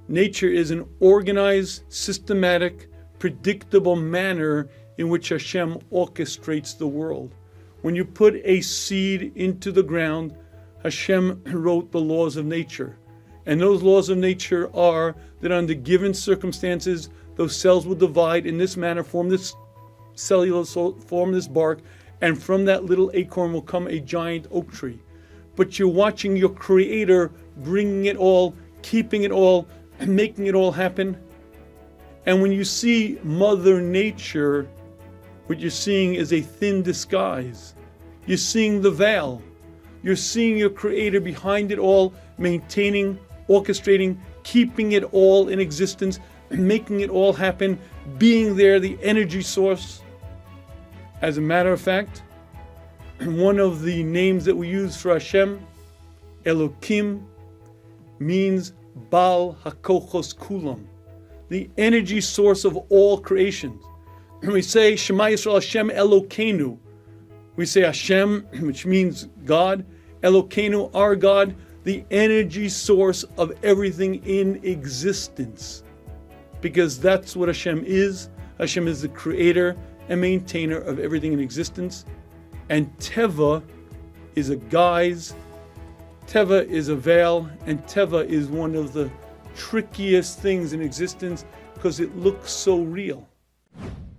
Nature is an organized, systematic, predictable manner in which Hashem orchestrates the world. When you put a seed into the ground, Hashem wrote the laws of nature. And those laws of nature are that under given circumstances, those cells will divide in this manner, form this cellulose, form this bark, and from that little acorn will come a giant oak tree. But you're watching your Creator bringing it all, keeping it all, making it all happen. And when you see Mother Nature, what you're seeing is a thin disguise. You're seeing the veil. You're seeing your Creator behind it all, maintaining, orchestrating, keeping it all in existence, making it all happen, being there, the energy source. As a matter of fact, one of the names that we use for Hashem, Elokim, means Baal HaKochos Kulam, the energy source of all creations. We say Shema Yisrael Hashem Elokeinu. We say Hashem, which means God, Elokeinu, our God, the energy source of everything in existence. Because that's what Hashem is. Hashem is the creator and maintainer of everything in existence. And Teva is a guise, Teva is a veil, and Teva is one of the trickiest things in existence because it looks so real.